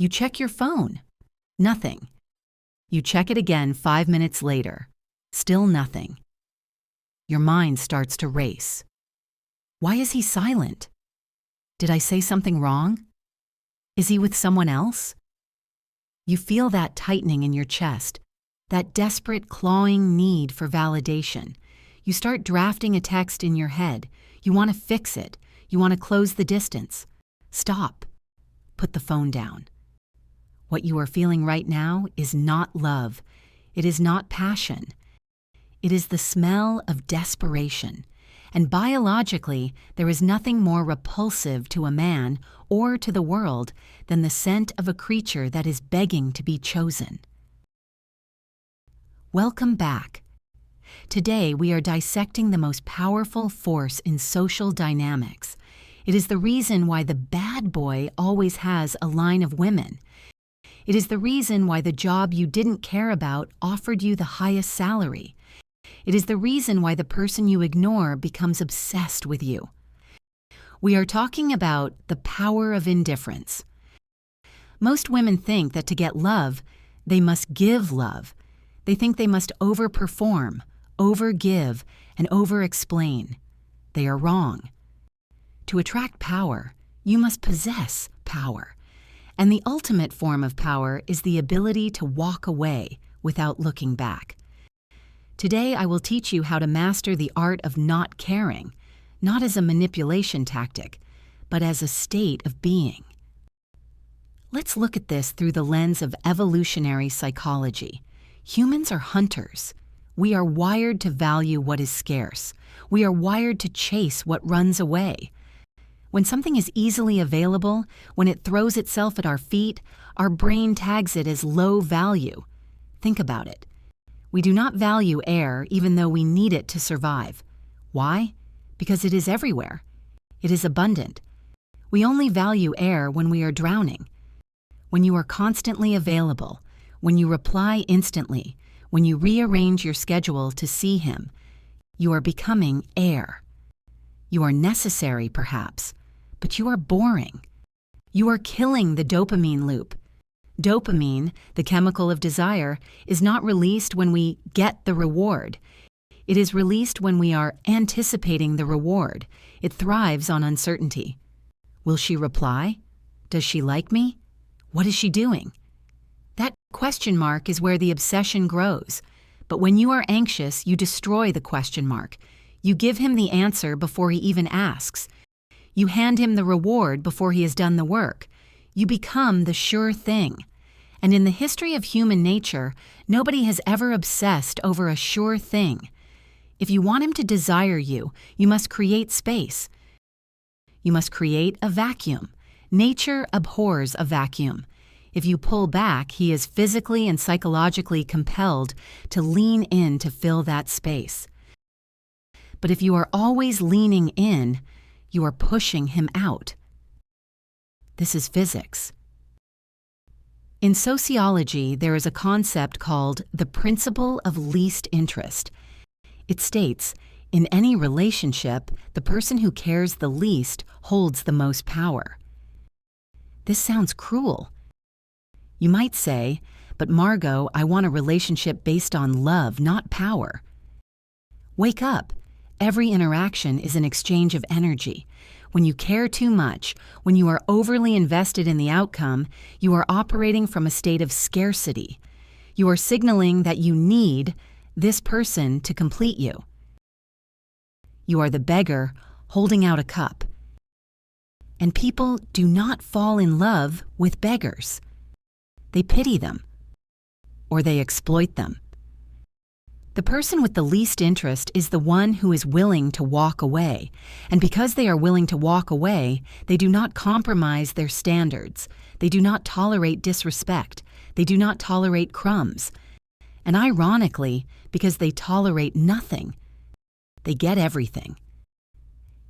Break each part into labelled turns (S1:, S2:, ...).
S1: You check your phone. Nothing. You check it again 5 minutes later. Still nothing. Your mind starts to race. Why is he silent? Did I say something wrong? Is he with someone else? You feel that tightening in your chest, that desperate clawing need for validation. You start drafting a text in your head. You want to fix it. You want to close the distance. Stop. Put the phone down. What you are feeling right now is not love. It is not passion. It is the smell of desperation. And biologically, there is nothing more repulsive to a man or to the world than the scent of a creature that is begging to be chosen. Welcome back. Today, we are dissecting the most powerful force in social dynamics. It is the reason why the bad boy always has a line of women. It is the reason why the job you didn't care about offered you the highest salary. It is the reason why the person you ignore becomes obsessed with you. We are talking about the power of indifference. Most women think that to get love, they must give love. They think they must overperform, overgive, and over-explain. They are wrong. To attract power, you must possess power. And the ultimate form of power is the ability to walk away without looking back. Today, I will teach you how to master the art of not caring, not as a manipulation tactic, but as a state of being. Let's look at this through the lens of evolutionary psychology. Humans are hunters. We are wired to value what is scarce. We are wired to chase what runs away. When something is easily available, when it throws itself at our feet, our brain tags it as low value. Think about it. We do not value air even though we need it to survive. Why? Because it is everywhere. It is abundant. We only value air when we are drowning. When you are constantly available, when you reply instantly, when you rearrange your schedule to see him, you are becoming air. You are necessary, perhaps, but you are boring. You are killing the dopamine loop. Dopamine, the chemical of desire, is not released when we get the reward. It is released when we are anticipating the reward. It thrives on uncertainty. Will she reply? Does she like me? What is she doing? That question mark is where the obsession grows. But when you are anxious, you destroy the question mark. You give him the answer before he even asks. You hand him the reward before he has done the work. You become the sure thing. And in the history of human nature, nobody has ever obsessed over a sure thing. If you want him to desire you, you must create space. You must create a vacuum. Nature abhors a vacuum. If you pull back, he is physically and psychologically compelled to lean in to fill that space. But if you are always leaning in, you are pushing him out. This is physics. In sociology, there is a concept called the principle of least interest. It states, in any relationship, the person who cares the least holds the most power. This sounds cruel. You might say, but Margo, I want a relationship based on love, not power. Wake up. Every interaction is an exchange of energy. When you care too much, when you are overly invested in the outcome, you are operating from a state of scarcity. You are signaling that you need this person to complete you. You are the beggar holding out a cup. And people do not fall in love with beggars. They pity them, or they exploit them. The person with the least interest is the one who is willing to walk away, and because they are willing to walk away, they do not compromise their standards. They do not tolerate disrespect. They do not tolerate crumbs. And ironically, because they tolerate nothing, they get everything.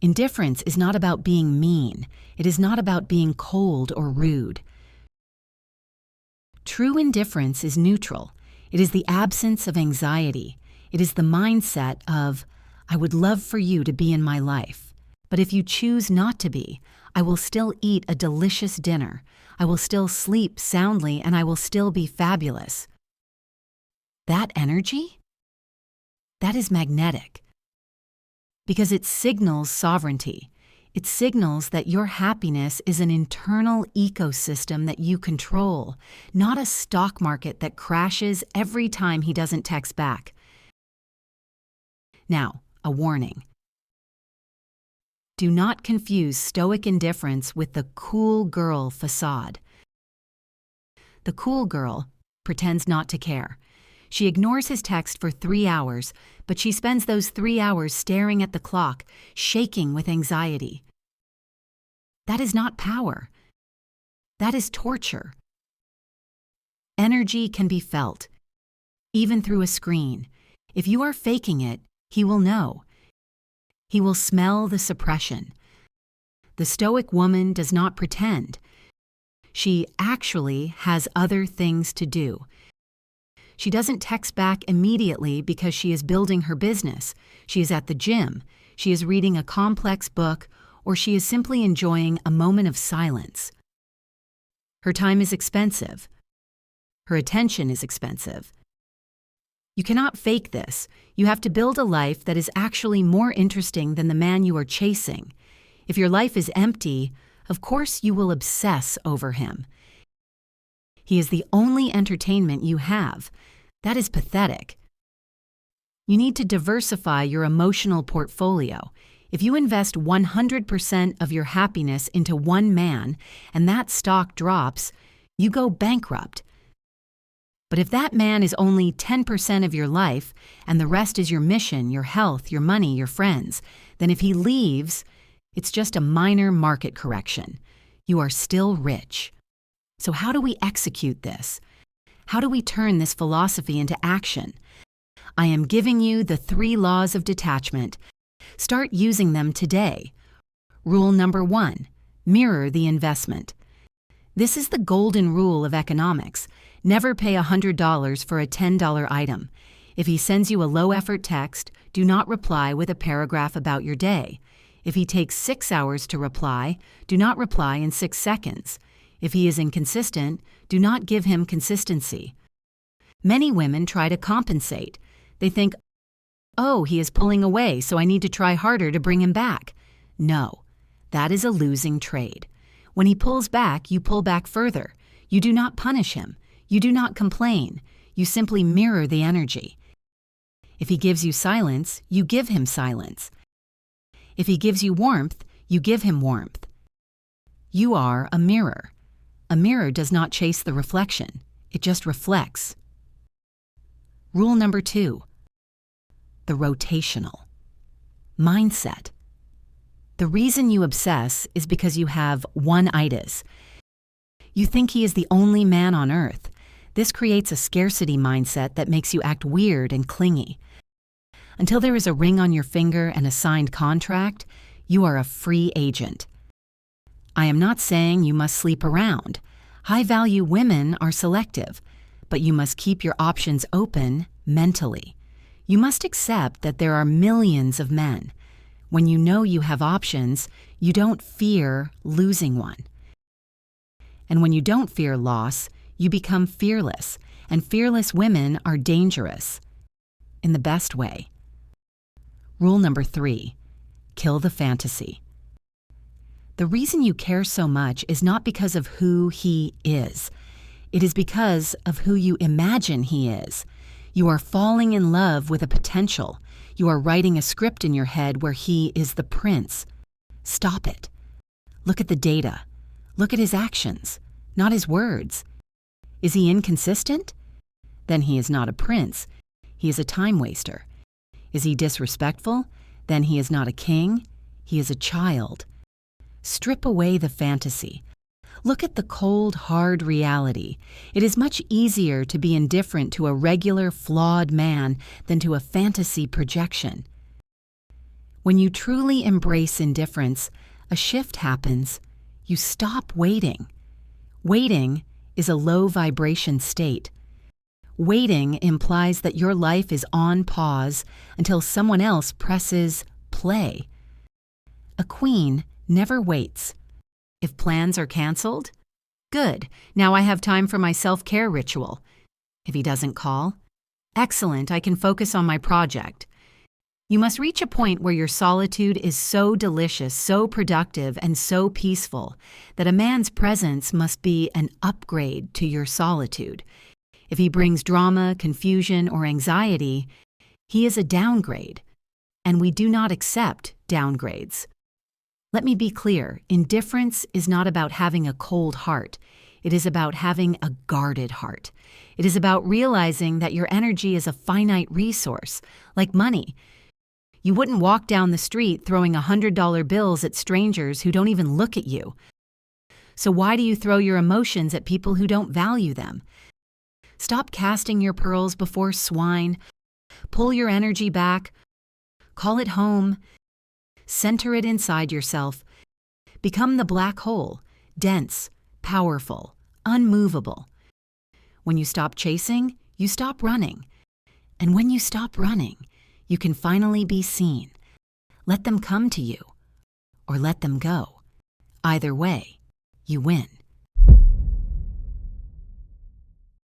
S1: Indifference is not about being mean. It is not about being cold or rude. True indifference is neutral. It is the absence of anxiety. It is the mindset of, I would love for you to be in my life. But if you choose not to be, I will still eat a delicious dinner. I will still sleep soundly, and I will still be fabulous. That energy? That is magnetic. Because it signals sovereignty. It signals that your happiness is an internal ecosystem that you control, not a stock market that crashes every time he doesn't text back. Now, a warning. Do not confuse Stoic indifference with the cool girl facade. The cool girl pretends not to care. She ignores his text for 3 hours, but she spends those 3 hours staring at the clock, shaking with anxiety. That is not power. That is torture. Energy can be felt, even through a screen. If you are faking it, he will know. He will smell the suppression. The Stoic woman does not pretend. She actually has other things to do. She doesn't text back immediately because she is building her business. She is at the gym. She is reading a complex book, or she is simply enjoying a moment of silence. Her time is expensive. Her attention is expensive. You cannot fake this. You have to build a life that is actually more interesting than the man you are chasing. If your life is empty, of course you will obsess over him. He is the only entertainment you have. That is pathetic. You need to diversify your emotional portfolio. If you invest 100% of your happiness into one man and that stock drops, you go bankrupt. But if that man is only 10% of your life and the rest is your mission, your health, your money, your friends, then if he leaves, it's just a minor market correction. You are still rich. So how do we execute this? How do we turn this philosophy into action? I am giving you the 3 laws of detachment. Start using them today. Rule number 1, mirror the investment. This is the golden rule of economics. Never pay $100 for a $10 item. If he sends you a low-effort text, do not reply with a paragraph about your day. If he takes 6 hours to reply, do not reply in 6 seconds. If he is inconsistent, do not give him consistency. Many women try to compensate. They think, oh, he is pulling away, so I need to try harder to bring him back. No, that is a losing trade. When he pulls back, you pull back further. You do not punish him. You do not complain. You simply mirror the energy. If he gives you silence, you give him silence. If he gives you warmth, you give him warmth. You are a mirror. A mirror does not chase the reflection. It just reflects. Rule number 2. The rotational mindset. The reason you obsess is because you have one itis. You think he is the only man on earth. This creates a scarcity mindset that makes you act weird and clingy. Until there is a ring on your finger and a signed contract, you are a free agent. I am not saying you must sleep around. High-value women are selective, but you must keep your options open mentally. You must accept that there are millions of men. When you know you have options, you don't fear losing one. And when you don't fear loss, you become fearless, and fearless women are dangerous. In the best way. Rule number 3, kill the fantasy. The reason you care so much is not because of who he is. It is because of who you imagine he is. You are falling in love with a potential. You are writing a script in your head where he is the prince. Stop it. Look at the data. Look at his actions, not his words. Is he inconsistent? Then he is not a prince. He is a time waster. Is he disrespectful? Then he is not a king. He is a child. Strip away the fantasy. Look at the cold, hard reality. It is much easier to be indifferent to a regular, flawed man than to a fantasy projection. When you truly embrace indifference, a shift happens. You stop waiting. Waiting is a low vibration state. Waiting implies that your life is on pause until someone else presses play. A queen never waits. If plans are canceled, good, now I have time for my self-care ritual. If he doesn't call, excellent, I can focus on my project. You must reach a point where your solitude is so delicious, so productive, and so peaceful that a man's presence must be an upgrade to your solitude. If he brings drama, confusion, or anxiety, he is a downgrade, and we do not accept downgrades. Let me be clear, indifference is not about having a cold heart. It is about having a guarded heart. It is about realizing that your energy is a finite resource, like money. You wouldn't walk down the street throwing $100 bills at strangers who don't even look at you. So why do you throw your emotions at people who don't value them? Stop casting your pearls before swine. Pull your energy back. Call it home. Center it inside yourself. Become the black hole, dense, powerful, unmovable. When you stop chasing, you stop running. And when you stop running, you can finally be seen. Let them come to you, or let them go. Either way, you win.